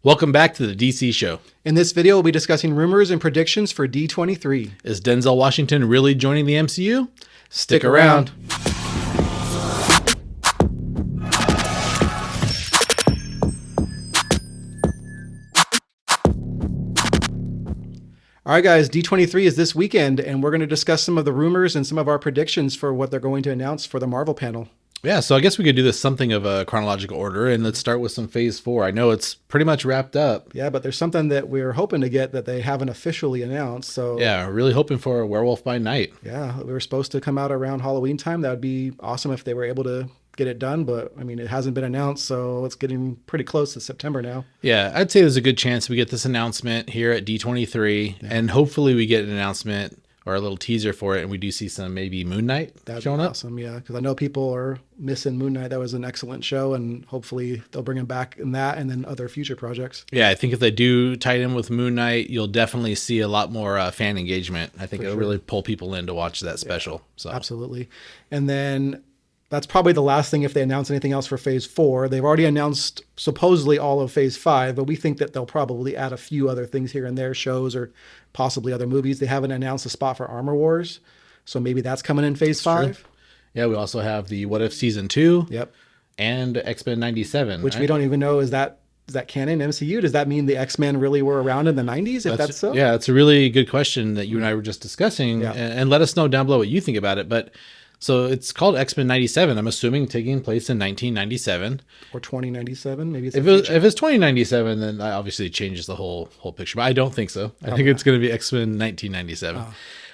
Welcome back to the DC show. In this video, we'll be discussing rumors and predictions for D23. Is Denzel Washington really joining the MCU? Stick around. All right, guys, D23 is this weekend, and we're going to discuss some of the rumors and some of our predictions for what they're going to announce for the Marvel panel. Yeah, so I guess we could do this something of a chronological order, and let's start with some Phase 4. I know it's pretty much wrapped up. Yeah, but there's something that we're hoping to get that they haven't officially announced. So yeah, really hoping for a Werewolf by Night. Yeah, we were supposed to come out around Halloween time. That would be awesome if they were able to get it done, but I mean, it hasn't been announced, so it's getting pretty close to September now. Yeah, I'd say there's a good chance we get this announcement here at D23, and hopefully we get an announcement or a little teaser for it, and we do see some maybe Moon Knight showing up. Awesome, yeah, because I know people are missing Moon Knight. That was an excellent show, and hopefully they'll bring him back in that and then other future projects. Yeah, I think if they do tie it in with Moon Knight, you'll definitely see a lot more fan engagement. I think it'll really pull people in to watch that special. Yeah, so absolutely. And then that's probably the last thing if they announce anything else for Phase 4. They've already announced supposedly all of Phase 5, but we think that they'll probably add a few other things here and there, shows or possibly other movies. They haven't announced a spot for Armor Wars, so maybe that's coming in Phase 5. True. Yeah, we also have the What If Season 2. Yep. And X-Men 97. Which we don't even know, is that canon MCU? Does that mean the X-Men really were around in the 90s, if that's so? Yeah, it's a really good question that you and I were just discussing, and let us know down below what you think about it. But so it's called X-Men 97. I'm assuming taking place in 1997 or 2097. Maybe it's if it's 2097, then that obviously changes the whole picture. But I don't think so. I think it's going to be X-Men 1997.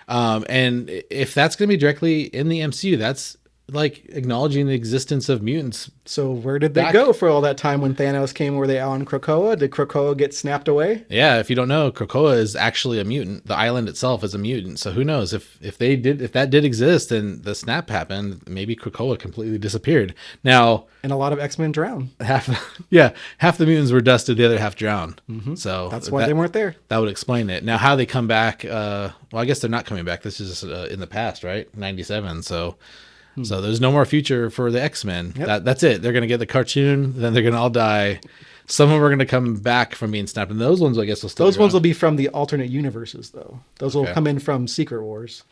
And if that's going to be directly in the MCU, that's like acknowledging the existence of mutants. So where did they go for all that time when Thanos came? Were they on Krakoa? Did Krakoa get snapped away? Yeah, if you don't know, Krakoa is actually a mutant. The island itself is a mutant. So who knows if that did exist and the snap happened, maybe Krakoa completely disappeared. Now, and a lot of X-Men drowned. Half the mutants were dusted, the other half drowned. Mm-hmm. So that's why they weren't there. That would explain it. Now, how they come back? Well, I guess they're not coming back. This is in the past, right? 97. So there's no more future for the X-Men. Yep. That's it. They're going to get the cartoon, then they're going to all die. Some of them are going to come back from being snapped, and those ones, I guess, will still. Those ones will be from the alternate universes, though. Those will come in from Secret Wars.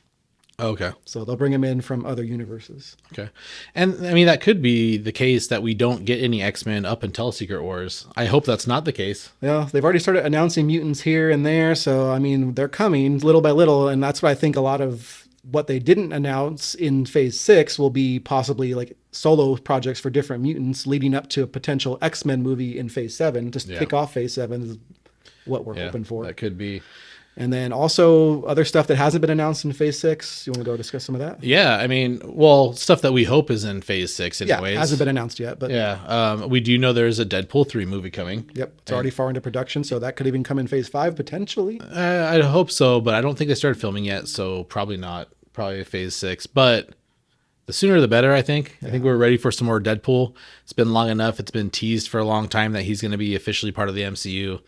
Okay. So they'll bring them in from other universes. Okay. And I mean, that could be the case that we don't get any X-Men up until Secret Wars. I hope that's not the case. Yeah, they've already started announcing mutants here and there. So, I mean, they're coming little by little. And that's what I think a lot of what they didn't announce in Phase 6 will be possibly like solo projects for different mutants leading up to a potential X-Men movie in Phase 7. Just to kick off Phase 7 is what we're hoping for. That could be. And then also other stuff that hasn't been announced in Phase 6. You want to go discuss some of that? Yeah, I mean, well, stuff that we hope is in Phase 6 anyways. Yeah, hasn't been announced yet. But yeah, we do know there's a Deadpool 3 movie coming. Yep, it's already far into production, so that could even come in Phase 5 potentially. I hope so, but I don't think they started filming yet, so probably not. Probably Phase 6, but the sooner the better, I think. I think we're ready for some more Deadpool. It's been long enough. It's been teased for a long time that he's going to be officially part of the MCU.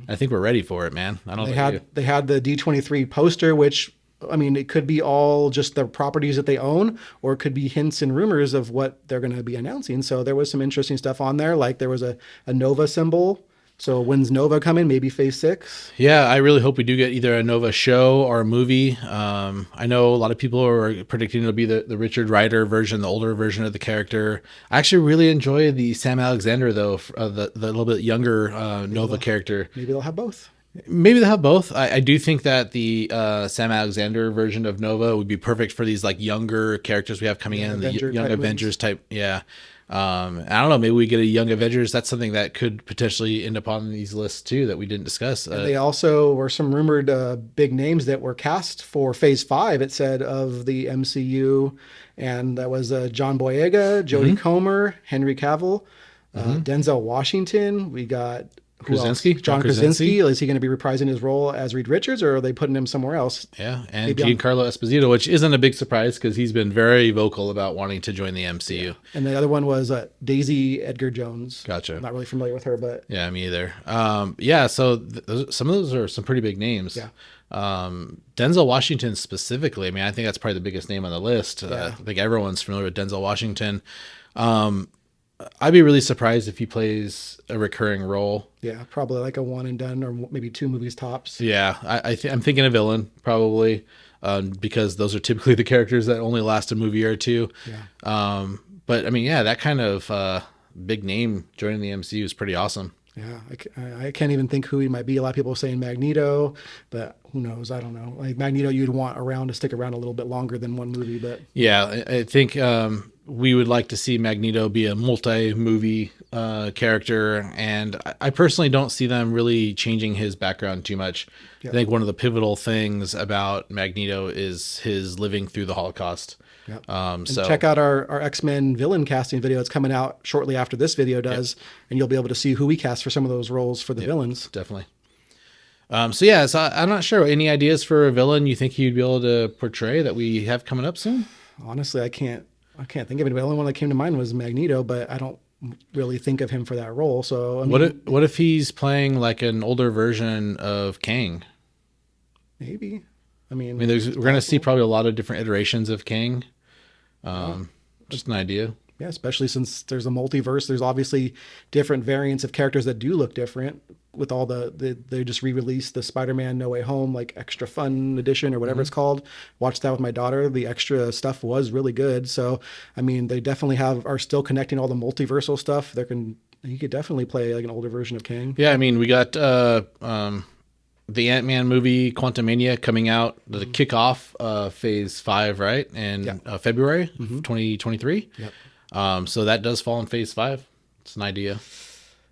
I think we're ready for it, man. I don't know. They had the D23 poster, which, I mean, it could be all just the properties that they own, or it could be hints and rumors of what they're going to be announcing. So there was some interesting stuff on there. Like there was a Nova symbol. So when's Nova coming? Maybe Phase 6? Yeah, I really hope we do get either a Nova show or a movie. I know a lot of people are predicting it'll be the Richard Rider version, the older version of the character. I actually really enjoy the Sam Alexander, though, the little bit younger Nova character. Maybe they'll have both. Maybe they'll have both. I do think that the Sam Alexander version of Nova would be perfect for these like younger characters we have coming in, the Young Avengers type. Yeah. I don't know. Maybe we get a Young Avengers. That's something that could potentially end up on these lists too that we didn't discuss. They also were some rumored big names that were cast for Phase 5. It said of the MCU, and that was John Boyega, Jodie Comer, Henry Cavill, Denzel Washington. We got Krasinski. John Krasinski. Is he going to be reprising his role as Reed Richards, or are they putting him somewhere else? Yeah, and Giancarlo Esposito, which isn't a big surprise because he's been very vocal about wanting to join the MCU. Yeah. And the other one was Daisy Edgar Jones. Gotcha. I'm not really familiar with her, but yeah, me either. Yeah, so some of those are some pretty big names. Yeah. Denzel Washington specifically. I mean, I think that's probably the biggest name on the list. I think everyone's familiar with Denzel Washington. I'd be really surprised if he plays a recurring role. Yeah, probably like a one and done, or maybe 2 movies tops. Yeah, I'm thinking a villain probably, because those are typically the characters that only last a movie or two. Yeah. But I mean, yeah, that kind of big name joining the MCU is pretty awesome. Yeah, I can't even think who he might be. A lot of people are saying Magneto, but who knows? I don't know. Like Magneto, you'd want around to stick around a little bit longer than one movie, but yeah, I think we would like to see Magneto be a multi-movie character, and I personally don't see them really changing his background too much. Yeah. I think one of the pivotal things about Magneto is his living through the Holocaust. Yep. So check out our X-Men villain casting video. It's coming out shortly after this video does, and you'll be able to see who we cast for some of those roles for the villains. Definitely. So I'm not sure. Any ideas for a villain you think you'd be able to portray that we have coming up soon? Honestly, I can't think of anybody. The only one that came to mind was Magneto, but I don't really think of him for that role. So I mean, what if he's playing like an older version of Kang? Maybe. I mean, we're going to see probably a lot of different iterations of Kang. Just an idea. Yeah, especially since there's a multiverse. There's obviously different variants of characters that do look different. With all they just re-released the Spider-Man No Way Home like extra fun edition or whatever it's called. Watched that with my daughter. The extra stuff was really good. So I mean, they definitely are still connecting all the multiversal stuff. He could definitely play like an older version of Kang. Yeah, I mean, we got the Ant-Man movie Quantumania coming out to kick off phase 5, right? In February 2023. Yep. So that does fall in phase 5. It's an idea.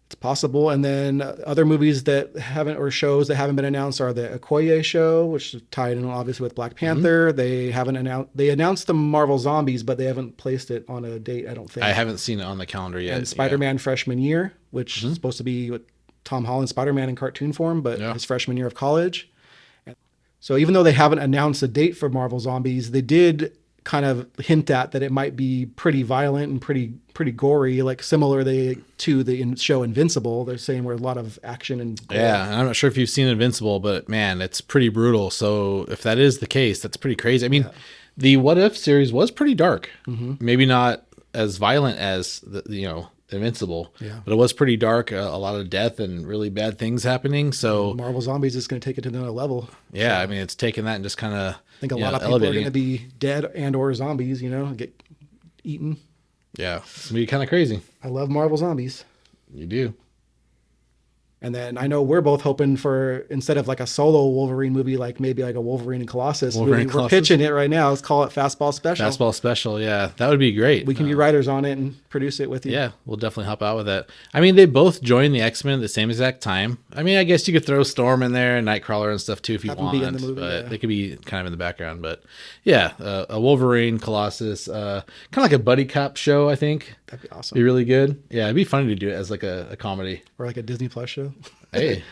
It's possible. And then other movies that shows that haven't been announced are the Okoye show, which is tied in obviously with Black Panther. They announced the Marvel Zombies, but they haven't placed it on a date, I don't think. I haven't seen it on the calendar yet. And Spider-Man Freshman Year, which is supposed to be with Tom Holland Spider-Man in cartoon form, but his freshman year of college. So even though they haven't announced a date for Marvel Zombies, they did kind of hint at that it might be pretty violent and pretty gory, like similar to the show Invincible. They're saying we're a lot of action and gore. Yeah, I'm not sure if you've seen Invincible, but man, it's pretty brutal. So if that is the case, that's pretty crazy. I mean, the What If series was pretty dark. Maybe not as violent as the Invincible, but it was pretty dark. A lot of death and really bad things happening. So Marvel Zombies is going to take it to another level. Yeah, so, I mean, it's taking that and just kind of. I think a lot of people are going to be dead and or zombies. Get eaten. Yeah, it's gonna be kind of crazy. I love Marvel Zombies. You do. And then I know we're both hoping for, instead of like a solo Wolverine movie, like maybe like a Wolverine and Colossus movie. We're pitching it right now. Let's call it Fastball Special. Fastball Special, yeah. That would be great. We can be writers on it and produce it with you. Yeah, we'll definitely help out with that. I mean, they both joined the X-Men at the same exact time. I mean, I guess you could throw Storm in there and Nightcrawler and stuff too if you want. In the movie, but they could be kind of in the background. But yeah, a Wolverine, Colossus, kind of like a buddy cop show, I think. That'd be awesome. Be really good. Yeah, it'd be funny to do it as like a comedy. Or like a Disney Plus show. Hey.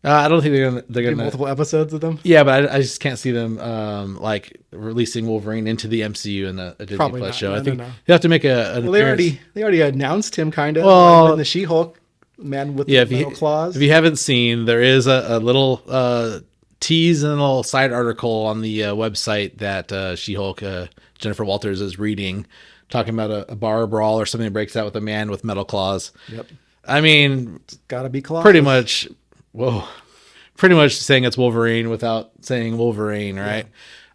I don't think they're gonna multiple episodes of them. Yeah, but I just can't see them like releasing Wolverine into the MCU in a Disney Probably Plus not. show. No, I think no. you have to make an appearance. They already announced him kind of in the She-Hulk man with the metal claws. If you haven't seen, there is a little tease and a little side article on the website that She-Hulk Jennifer Walters is reading, talking about a bar brawl or something that breaks out with a man with metal claws. Yep. I mean, it's gotta be Colossus. Pretty much saying it's Wolverine without saying Wolverine, right?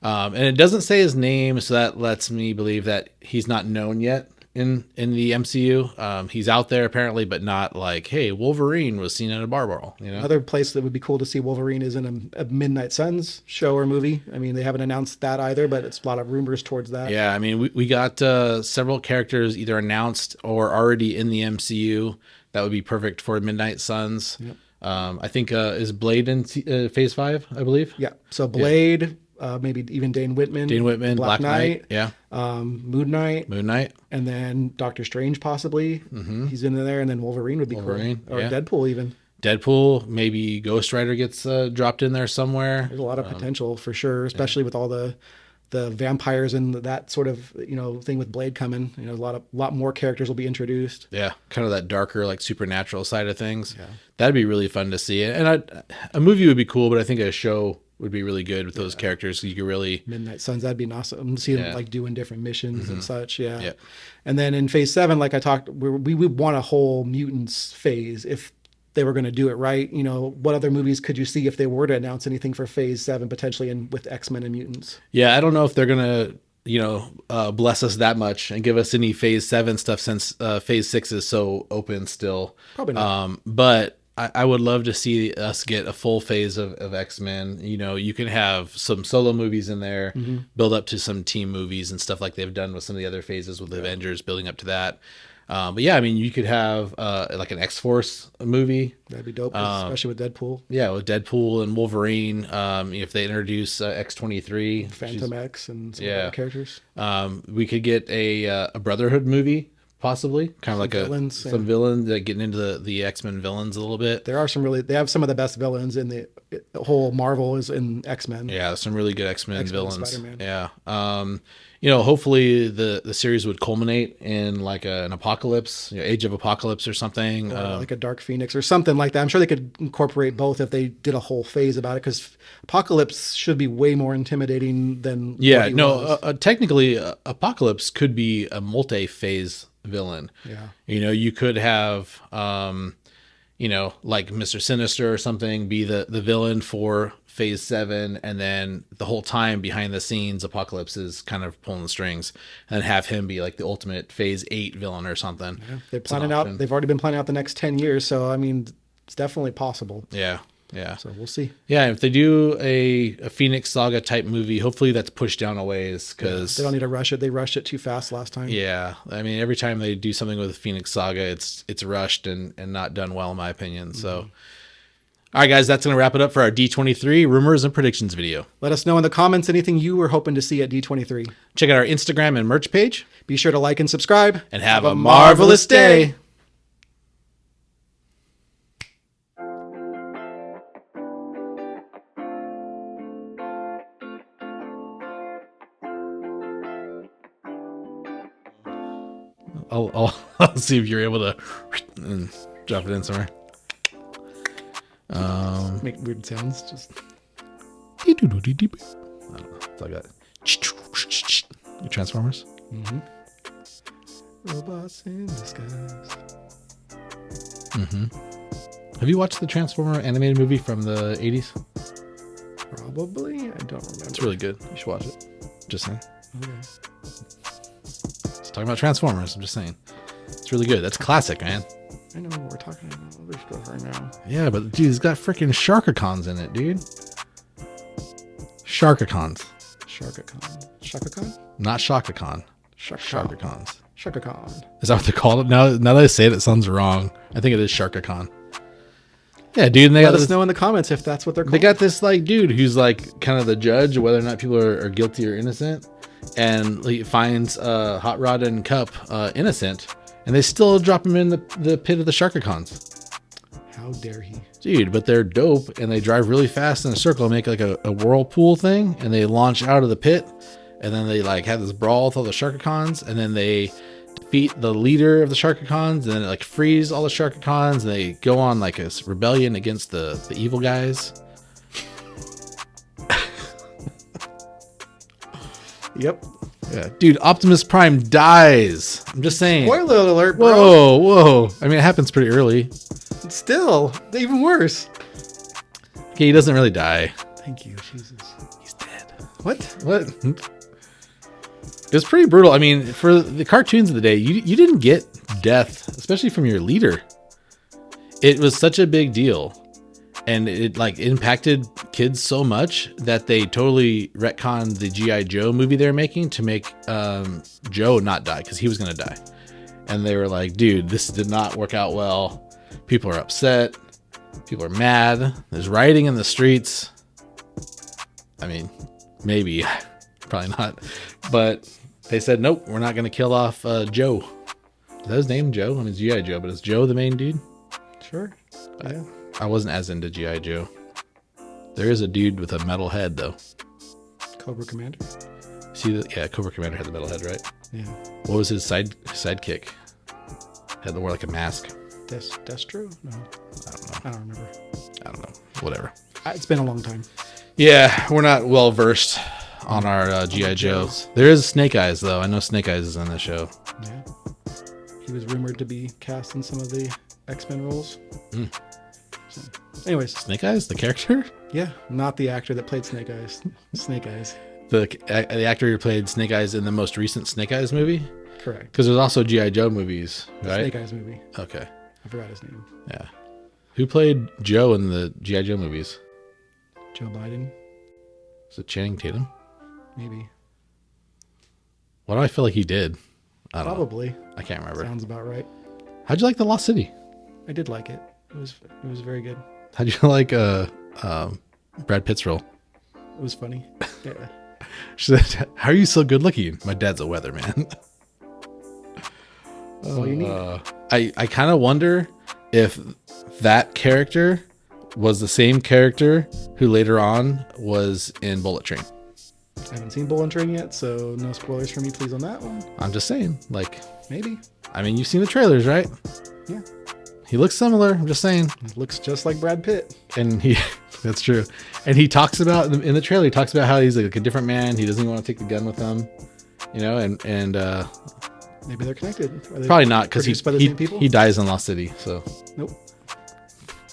Yeah. And it doesn't say his name, so that lets me believe that he's not known yet in the MCU. He's out there apparently, but not like, hey, Wolverine was seen at a bar brawl. Another place that would be cool to see Wolverine is in a Midnight Suns show or movie. I mean, they haven't announced that either, but it's a lot of rumors towards that. Yeah, I mean, we got several characters either announced or already in the MCU that would be perfect for Midnight Suns. Yep. I think is Blade in phase 5, I believe. Yeah. So Blade, maybe even Dane Whitman, Black Knight. Yeah. Moon Knight, and then Doctor Strange possibly. Mm-hmm. He's in there, and then Wolverine would be cool, or Deadpool even. Maybe Ghost Rider gets dropped in there somewhere. There's a lot of potential for sure, especially with all the vampires and that sort of thing with Blade coming. A lot more characters will be introduced. Yeah, kind of that darker, like supernatural side of things. Yeah, that'd be really fun to see. And a movie would be cool, but I think a show would be really good with those characters. You could really Midnight Suns, that'd be awesome. See them like doing different missions and such. Yeah. Yeah. And then in phase 7, like I talked, we would want a whole mutants phase if they were going to do it right. You know, what other movies could you see if they were to announce anything for phase 7 potentially with X-Men and mutants? Yeah, I don't know if they're gonna bless us that much and give us any phase 7 stuff, since phase 6 is so open still. Probably not. But I would love to see us get a full phase of X-Men. You know, you can have some solo movies in there, build up to some team movies and stuff like they've done with some of the other phases with the Avengers, building up to that. But yeah, I mean, you could have like an X-Force movie. That'd be dope, especially with Deadpool. Yeah, with Deadpool and Wolverine. If they introduce X-23, Phantom X, and some other characters. We could get a Brotherhood movie, possibly, kind of like some villains that getting into the X-Men villains a little bit. There are they have some of the best villains in the whole Marvel is in X-Men. Yeah, some really good X-Men villains. Spider-Man. Yeah. Hopefully the series would culminate in like an apocalypse, Age of Apocalypse or something. Or like a Dark Phoenix or something like that. I'm sure they could incorporate both if they did a whole phase about it, because Apocalypse should be way more intimidating than technically Apocalypse could be a multi-phase villain. Yeah. You could have like Mr. Sinister or something be the villain for phase 7, and then the whole time behind the scenes Apocalypse is kind of pulling the strings, and have him be like the ultimate phase 8 villain or something. Yeah. They've already been planning out the next 10 years, so I mean it's definitely possible. Yeah. So we'll see. Yeah, if they do a Phoenix Saga type movie, hopefully that's pushed down a ways, because they don't need to rush it. They rushed it too fast last time. Yeah, I mean, every time they do something with Phoenix Saga, it's rushed and not done well, in my opinion. So, all right, guys, that's going to wrap it up for our D23 rumors and predictions video. Let us know in the comments anything you were hoping to see at D23. Check out our Instagram and merch page. Be sure to like and subscribe. And have a marvelous day. I'll see if you're able to drop it in somewhere. Make weird sounds. Just. I don't know. It's like that. Your Transformers. Robots in disguise. Have you watched the Transformer animated movie from the 80s? Probably. I don't remember. It's really good. You should watch it. Just saying. Okay. It's talking about Transformers. I'm just saying. It's really good. That's classic, man. I know what we're talking about other stuff right now. Yeah, but dude, it's got freaking Sharkacons in it, dude. Sharkacons. Shakacon? Not Shakacon. Sharkacons. Is that what they're called? Now that I say it, it sounds wrong. I think it is Sharkacon. Yeah, dude. And they Let us know in the comments if that's what they're called. They got this like dude who's like kind of the judge of whether or not people are guilty or innocent, and he finds Hot Rod and Cup innocent, and they still drop him in the pit of the Sharkacons. How dare he? Dude, but they're dope, and they drive really fast in a circle and make like a whirlpool thing, and they launch out of the pit, and then they like have this brawl with all the Sharkacons, and then they defeat the leader of the Sharkacons, and then it like frees all the Sharkacons, and they go on like a rebellion against the evil guys. Yep. Yeah, dude, Optimus Prime dies. I'm just saying. Spoiler alert, bro. Whoa. I mean, it happens pretty early. Still, even worse. Okay, he doesn't really die. Thank you, Jesus. He's dead. What? It was pretty brutal. I mean, for the cartoons of the day, you didn't get death, especially from your leader. It was such a big deal. And it like impacted kids so much that they totally retconned the G.I. Joe movie they're making to make Joe not die, because he was going to die. And they were like, dude, this did not work out well. People are upset. People are mad. There's rioting in the streets. I mean, maybe. Probably not. But they said, nope, we're not going to kill off Joe. Is that his name, Joe? I mean, it's G.I. Joe, but is Joe the main dude? Sure. Yeah. I wasn't as into G.I. Joe. There is a dude with a metal head, though. Cobra Commander? Cobra Commander had the metal head, right? Yeah. What was his sidekick? Had to wear like a mask. Destro? No. I don't know. I don't remember. I don't know. Whatever. It's been a long time. Yeah, we're not well versed on our G.I. Joes. There is Snake Eyes, though. I know Snake Eyes is on the show. Yeah. He was rumored to be cast in some of the X-Men roles. So, anyways. Snake Eyes, the character? Yeah, not the actor that played Snake Eyes. Snake Eyes. The actor who played Snake Eyes in the most recent Snake Eyes movie? Correct. Because there's also G.I. Joe movies, right? Snake Eyes movie. Okay. I forgot his name. Yeah. Who played Joe in the G.I. Joe movies? Joe Biden. Is it Channing Tatum? Maybe. Why do I feel like he did? I don't Probably. know. I can't remember. Sounds about right. How'd you like The Lost City? I did like it. It was very good. How'd you like Brad Pitt's role? It was funny. Yeah. She said, "How are you so good looking?" My dad's a weatherman. That's all you need. I kind of wonder if that character was the same character who later on was in Bullet Train. I haven't seen Bullet Train yet, so no spoilers for me, please, on that one. I'm just saying, like, maybe. I mean, you've seen the trailers, right? Yeah. He looks similar. I'm just saying. It looks just like Brad Pitt. And that's true. And he talks about, in the trailer, he talks about how he's like a different man. He doesn't even want to take the gun with him, you know, and maybe they're connected. probably not, because he dies in Lost City. So nope.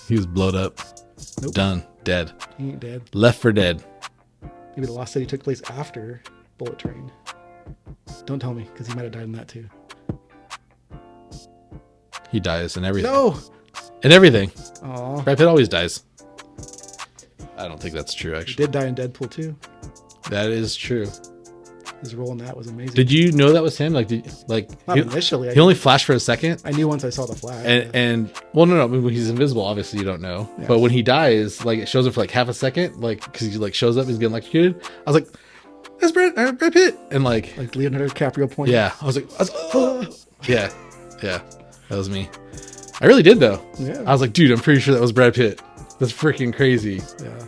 He was blowed up. Nope. Done. Dead. He ain't dead. Left for dead. Maybe the Lost City took place after Bullet Train. Don't tell me, because he might have died in that too. He dies in everything. No! In everything. Aw. Brad Pitt always dies. I don't think that's true, He actually. did die in Deadpool too. That is true. His role in that was amazing. Did you know that was him? Not initially. He only flashed for a second. I knew once I saw the flash. And well, no, when he's invisible, obviously you don't know. Yeah. But when he dies, like it shows up for like half a second, like because he like shows up, he's getting electrocuted. I was like, "That's Brad Pitt," and like Leonardo DiCaprio pointed. Yeah, I was like, yeah, that was me. I really did though. Yeah. I was like, dude, I'm pretty sure that was Brad Pitt. That's freaking crazy. Yeah.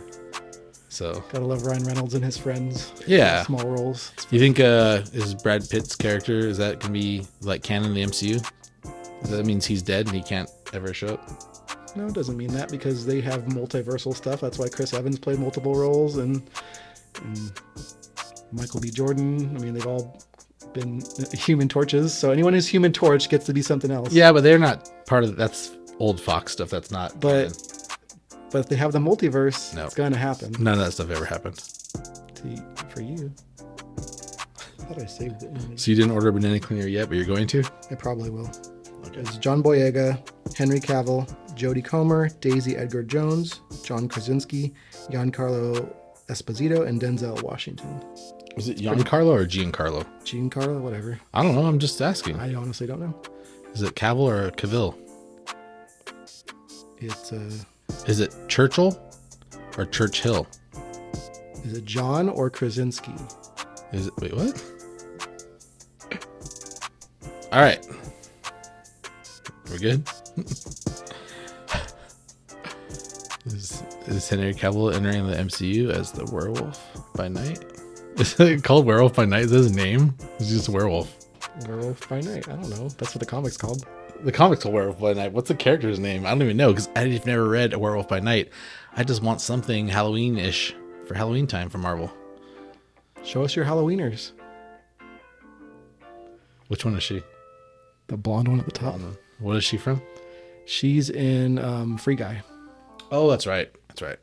So gotta love Ryan Reynolds and his friends. Yeah. Small roles. You think is Brad Pitt's character, is that gonna be like canon in the MCU? That means he's dead and he can't ever show up? No, it doesn't mean that, because they have multiversal stuff. That's why Chris Evans played multiple roles, and Michael B. Jordan. I mean, they've all been Human Torches. So anyone who's Human Torch gets to be something else. Yeah, but they're not part of that's old Fox stuff. That's not. But if they have the multiverse, No. it's going to happen. None of that stuff ever happened. For you. I thought I saved it. So you didn't order a banana cleaner yet, but you're going to? I probably will. Okay. It's John Boyega, Henry Cavill, Jodie Comer, Daisy Edgar Jones, John Krasinski, Giancarlo Esposito, and Denzel Washington. Was it Giancarlo or Giancarlo? Giancarlo, whatever. I don't know. I'm just asking. I honestly don't know. Is it Cavill or Cavill? It's Is it Churchill or Churchill? Is it John or Krasinski? Is it? Wait, what? All right. We're good? Is Henry Cavill entering the MCU as the werewolf by night? Is it called Werewolf by Night? Is that his name? It's just a werewolf. Werewolf by Night. I don't know. That's what the comic's called. The comic's called Werewolf by Night. What's the character's name? I don't even know, because I've never read a Werewolf by Night. I just want something Halloween-ish for Halloween time from Marvel. Show us your Halloweeners. Which one is she? The blonde one at the top. What is she from? She's in Free Guy. Oh, that's right. That's right.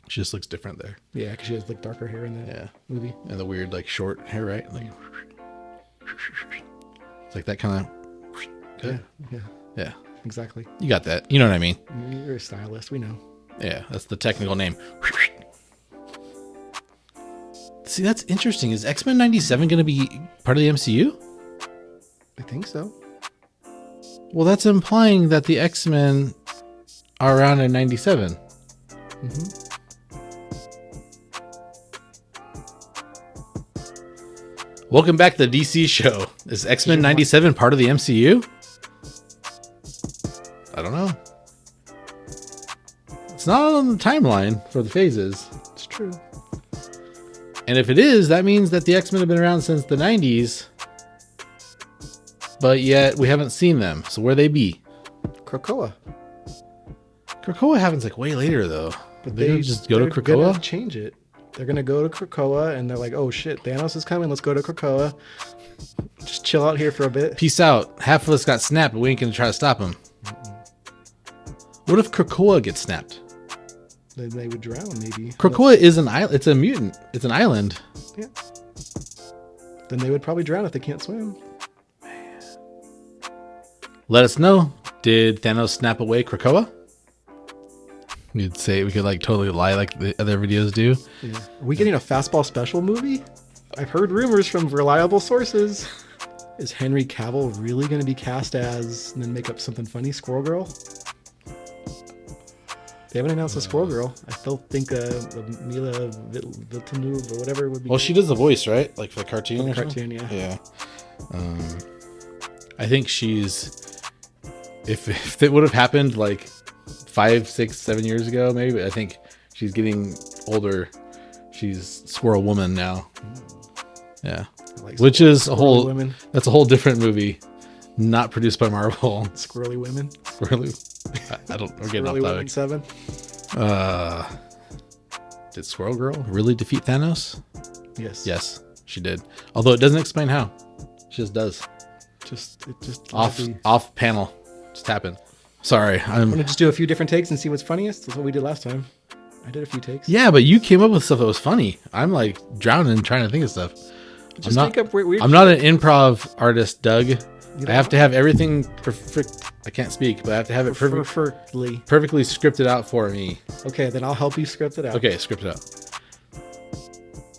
She just looks different there. Yeah, because she has like darker hair in the movie. And the weird like short hair, right? Like it's like that kind of. Yeah. Exactly. You got that. You know what I mean? You're a stylist. We know. Yeah, that's the technical name. See, that's interesting. Is X-Men 97 going to be part of the MCU? I think so. Well, that's implying that the X-Men are around in 97. Mm-hmm. Welcome back to the DC show. Is X-Men 97 part of the MCU? I don't know. It's not on the timeline for the phases. It's true. And if it is, that means that the X-Men have been around since the 90s. But yet we haven't seen them. So where they be? Krakoa. Krakoa happens like way later though. But they just go to they're Krakoa? gonna change it. They're gonna go to Krakoa, and they're like, "Oh shit, Thanos is coming. Let's go to Krakoa. Just chill out here for a bit." Peace out. Half of us got snapped, but we ain't gonna try to stop him. What if Krakoa gets snapped? Then they would drown, maybe. Krakoa is an island. It's a mutant. It's an island. Yeah. Then they would probably drown if they can't swim. Let us know. Did Thanos snap away Krakoa? You'd say we could like totally lie like the other videos do. Yeah. Are we getting a Fastball Special movie? I've heard rumors from reliable sources. Is Henry Cavill really going to be cast as, and then make up something funny, Squirrel Girl? They haven't announced a Squirrel Girl. I still think Mila Villeneuve or whatever would be. Well, she does the voice, right? Like for the cartoon. For the cartoon, yeah. Yeah. I think she's. If it would have happened like 5, 6, 7 years ago, maybe. I think she's getting older. She's Squirrel Woman now. Yeah. Like which is a whole. Women. That's a whole different movie, not produced by Marvel. Squirrely Women. Squirrely. I don't. We're getting off topic. 7. Did Squirrel Girl really defeat Thanos? Yes. Yes, she did. Although it doesn't explain how. She just does. Just off panel. Just happened. Sorry, I'm gonna just do a few different takes and see what's funniest. That's what we did last time. I did a few takes. Yeah, but you came up with stuff that was funny. I'm like drowning trying to think of stuff. Just make up weird. I'm not an improv artist, Doug. I have to have everything perfect. I can't speak, but I have to have it perfectly scripted out for me. Okay, then I'll help you script it out. Okay, script it out.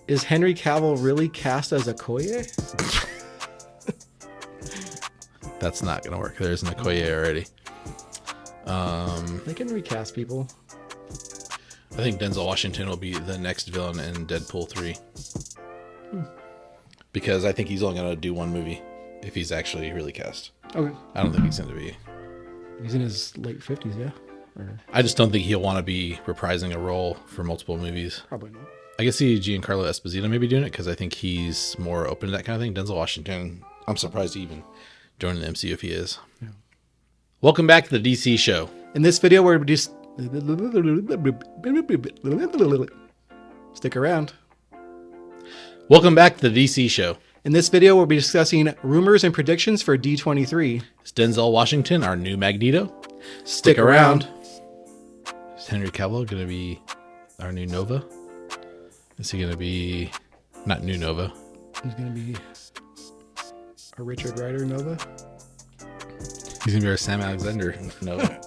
Is Henry Cavill really cast as Okoye? That's not gonna work. There's an Okoye already. They can recast people. I think Denzel Washington will be the next villain in Deadpool 3. Because I think he's only gonna do one movie if he's actually really cast. Okay. I don't think he's gonna be. He's in his late 50s, yeah. I just don't think he'll want to be reprising a role for multiple movies. Probably not. I can see Giancarlo Esposito maybe doing it because I think he's more open to that kind of thing. Denzel Washington, I'm surprised he even joining the MCU if he is. Yeah. Welcome back to the DC show. In this video, we're just stick around. Welcome back to the DC show. In this video, we'll be discussing rumors and predictions for D23. Is Denzel Washington our new Magneto? Stick around. Is Henry Cavill going to be our new Nova? Is he going to be not new Nova? He's going to be a Richard Rider Nova. He's going to be our Sam Alexander Nova.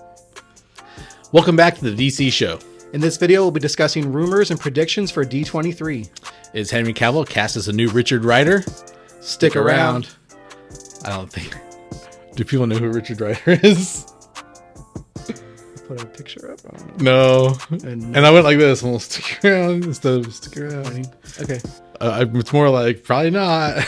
Welcome back to the DC show. In this video, we'll be discussing rumors and predictions for D23. Is Henry Cavill cast as a new Richard Rider? Stick around. I don't think. Do people know who Richard Rider is? Put a picture up. No. And I went like this. We'll stick around instead of stick around. Okay. It's more like probably not.